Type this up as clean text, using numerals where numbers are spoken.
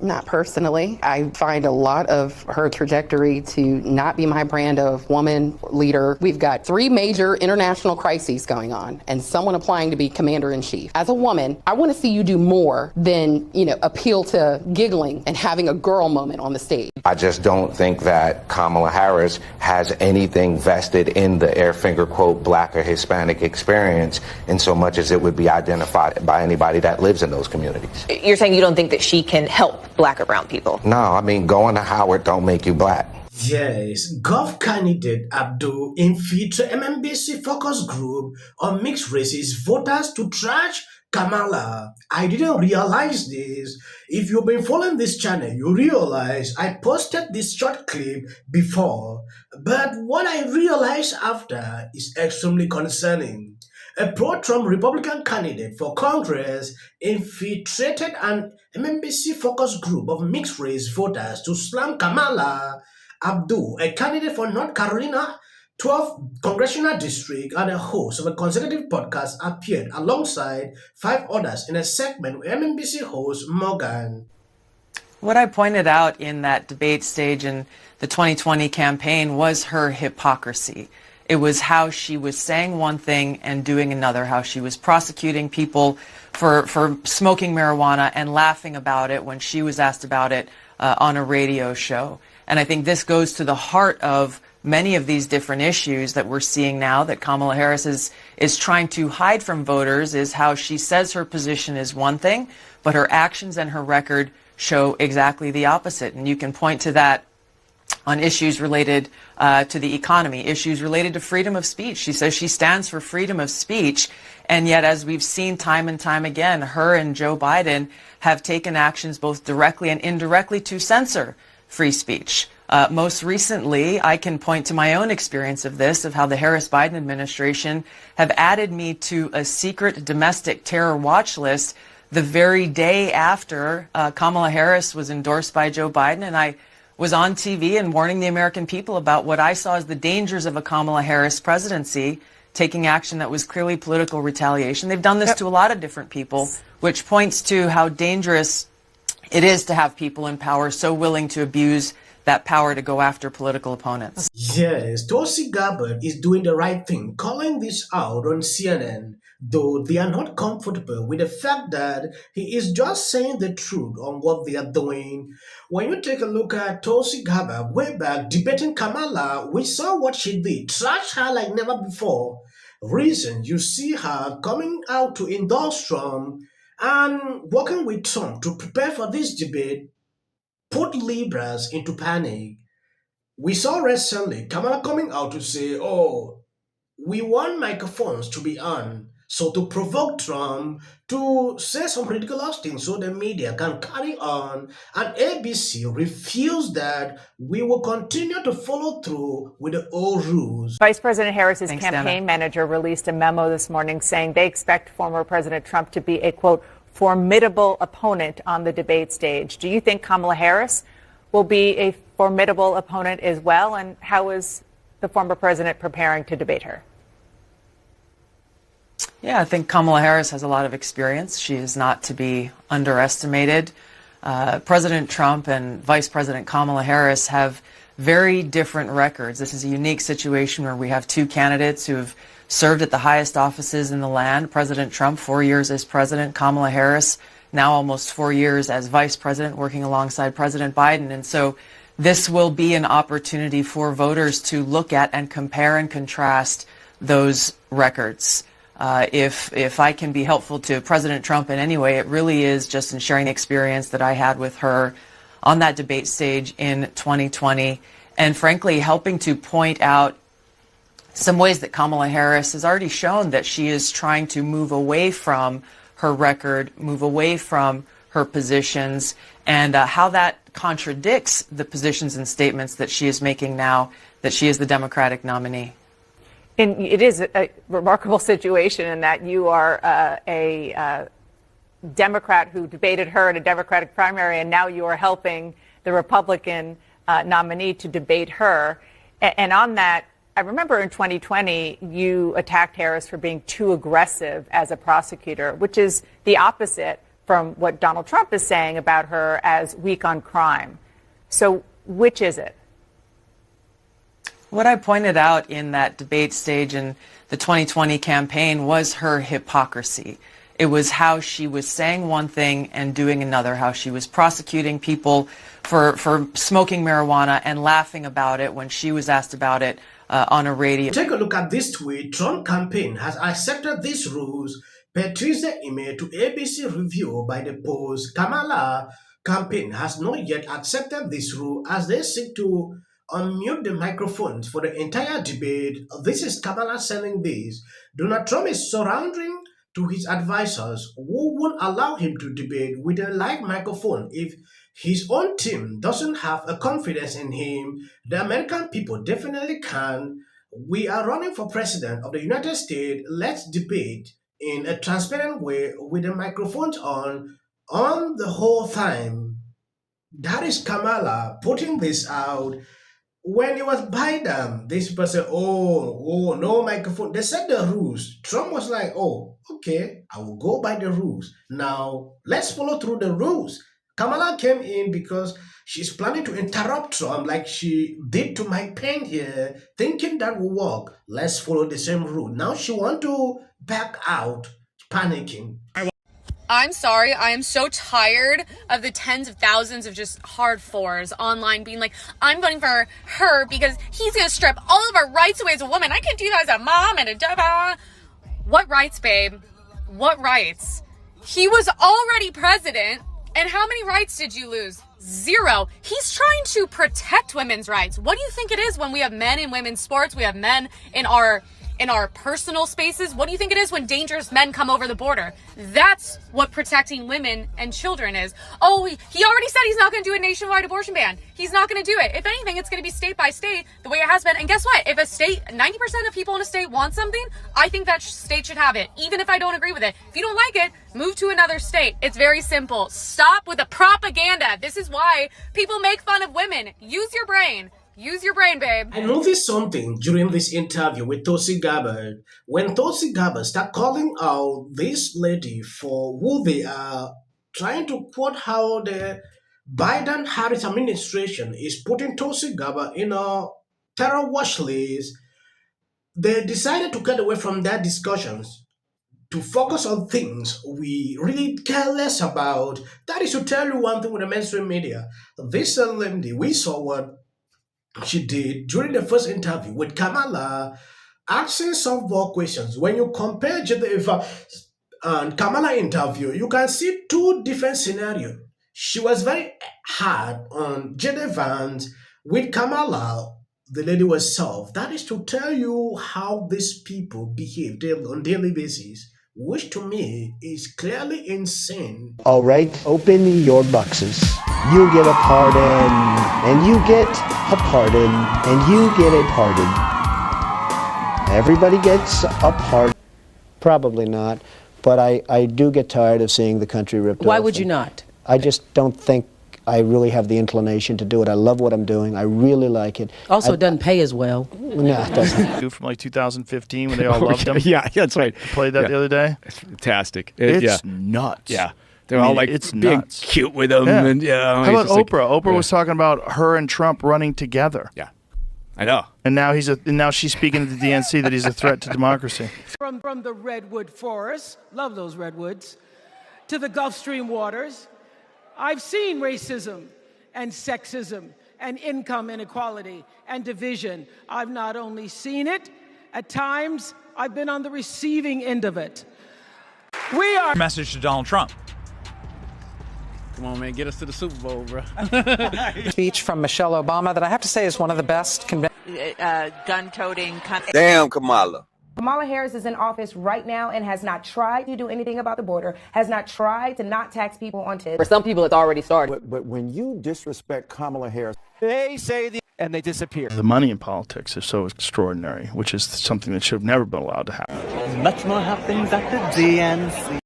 Not personally. I find a lot of her trajectory to not be my brand of woman leader. We've got 3 major international crises going on and someone applying to be commander-in-chief. As a woman, I want to see you do more than, appeal to giggling and having a girl moment on the stage. I just don't think that Kamala Harris has anything vested in the air finger quote black or Hispanic experience in so much as it would be identified by anybody that lives in those communities. You're saying you don't think that she can help black or brown people? No, I mean, going to Howard don't make you black. Yes, Gov candidate Abdul infiltrated MSNBC focus group on mixed races voters to trash Kamala. I didn't realize this. If you've been following this channel, you realize I posted this short clip before. But what I realized after is extremely concerning. A pro-Trump Republican candidate for Congress infiltrated an MSNBC focus group of mixed-race voters to slam Kamala Abdul, a candidate for North Carolina 12th Congressional District and a host of a conservative podcast, appeared alongside 5 others in a segment with MSNBC host Morgan. What I pointed out in that debate stage in the 2020 campaign was her hypocrisy. It was how she was saying one thing and doing another, how she was prosecuting people for smoking marijuana and laughing about it when she was asked about it on a radio show. And I think this goes to the heart of many of these different issues that we're seeing now that Kamala Harris is trying to hide from voters, is how she says her position is one thing, but her actions and her record show exactly the opposite. And you can point to that on issues related to the economy, issues related to freedom of speech. She says she stands for freedom of speech, and yet, as we've seen time and time again, her and Joe Biden have taken actions both directly and indirectly to censor free speech. Most recently, I can point to my own experience of this, of how the Harris-Biden administration have added me to a secret domestic terror watch list the very day after Kamala Harris was endorsed by Joe Biden, and I was on TV and warning the American people about what I saw as the dangers of a Kamala Harris presidency, taking action that was clearly political retaliation. They've done this to a lot of different people, which points to how dangerous it is to have people in power so willing to abuse that power to go after political opponents. Yes, Tulsi Gabbard is doing the right thing, calling this out on CNN, though they are not comfortable with the fact that he is just saying the truth on what they are doing. When you take a look at Tulsi Gabbard way back debating Kamala, we saw what she did, trash her like never before. Reason you see her coming out to endorse Trump and working with Trump to prepare for this debate put Libras into panic. We saw recently Kamala coming out to say, oh, we want microphones to be on. So to provoke Trump to say some ridiculous things so the media can carry on, and ABC refused that. We will continue to follow through with the old rules. Vice President Harris's Thanks, campaign Dana. manager released a memo this morning saying they expect former President Trump to be a, quote, formidable opponent on the debate stage. Do you think Kamala Harris will be a formidable opponent as well? And how is the former president preparing to debate her? Yeah, I think Kamala Harris has a lot of experience. She is not to be underestimated. President Trump and Vice President Kamala Harris have very different records. This is a unique situation where we have 2 candidates who have served at the highest offices in the land. President Trump, 4 years as president. Kamala Harris, now almost 4 years as vice president, working alongside President Biden. And so this will be an opportunity for voters to look at and compare and contrast those records. If I can be helpful to President Trump in any way, it really is just in sharing the experience that I had with her on that debate stage in 2020, and frankly, helping to point out some ways that Kamala Harris has already shown that she is trying to move away from her record, move away from her positions, and how that contradicts the positions and statements that she is making now that she is the Democratic nominee. And it is a remarkable situation in that you are a Democrat who debated her in a Democratic primary, and now you are helping the Republican nominee to debate her. And on that, I remember in 2020, you attacked Harris for being too aggressive as a prosecutor, which is the opposite from what Donald Trump is saying about her as weak on crime. So which is it? What I pointed out in that debate stage in the 2020 campaign was her hypocrisy. It was how she was saying one thing and doing another, how she was prosecuting people for smoking marijuana and laughing about it when she was asked about it on a radio. Take a look at this tweet. Trump campaign has accepted these rules per Tuesday email to ABC review by the Post. Kamala campaign has not yet accepted this rule as they seek to unmute the microphones for the entire debate. This is Kamala saying this. Donald Trump is surrendering to his advisors who won't allow him to debate with a live microphone if his own team doesn't have a confidence in him. The American people definitely can. We are running for president of the United States. Let's debate in a transparent way with the microphones on the whole time. That is Kamala putting this out. When it was Biden, this person, no microphone. They set the rules. Trump was like, oh, okay, I will go by the rules. Now, let's follow through the rules. Kamala came in because she's planning to interrupt Trump like she did to Mike Pence here, thinking that will work. Let's follow the same rule. Now she wants to back out, panicking. I'm sorry, I am so tired of the tens of thousands of just hard fours online being like, I'm voting for her because he's going to strip all of our rights away as a woman. I can't do that as a mom and a dad. What rights, babe? What rights? He was already president, and how many rights did you lose? 0. He's trying to protect women's rights. What do you think it is when we have men in women's sports? We have men in our personal spaces. What do you think it is when dangerous men come over the border? That's what protecting women and children is. Oh, he already said he's not going to do a nationwide abortion ban. He's not going to do it. If anything, it's going to be state by state the way it has been. And guess what? If a state, 90% of people in a state want something, I think that state should have it, even if I don't agree with it. If you don't like it, move to another state. It's very simple. Stop with the propaganda. This is why people make fun of women. Use your brain. Use your brain, babe. I noticed something during this interview with Tulsi Gabbard. When Tulsi Gabbard started calling out this lady for who they are, trying to quote how the Biden-Harris administration is putting Tulsi Gabbard in a terror watch list, they decided to get away from that discussions to focus on things we really care less about. That is to tell you one thing with the mainstream media. This lady, we saw what she did during the first interview with Kamala, asking softball questions. When you compare Jedeva and Kamala interview, you can see two different scenarios. She was very hard on Jedeva. With Kamala, the lady was soft. That is to tell you how these people behave on a daily basis, which to me is clearly insane. All right, open your boxes. You get a pardon, and you get a pardon, and you get a pardon. Everybody gets a pardon. Probably not, but I do get tired of seeing the country ripped off. Why would you not? I just don't think I really have the inclination to do it. I love what I'm doing. I really like it. Also, it doesn't pay as well. No, it doesn't. From like 2015 when they all loved him. Yeah, that's right. Played that the other day. It's fantastic. It's nuts. Yeah. They're all like it's being nuts. cute with him. Yeah. And, How about Oprah? Oprah was talking about her and Trump running together. Yeah, I know. And now she's speaking to the DNC that he's a threat to democracy. From the redwood forests, love those redwoods, to the Gulf Stream waters, I've seen racism and sexism and income inequality and division. I've not only seen it, at times I've been on the receiving end of it. We are... Message to Donald Trump. Come on, man, get us to the Super Bowl, bro. Speech from Michelle Obama that I have to say is one of the best. Gun-toting. Damn, Kamala. Kamala Harris is in office right now and has not tried to do anything about the border, has not tried to not tax people on tips. For some people, it's already started. But when you disrespect Kamala Harris, they say and they disappear. The money in politics is so extraordinary, which is something that should have never been allowed to happen. Much more happenings at the DNC.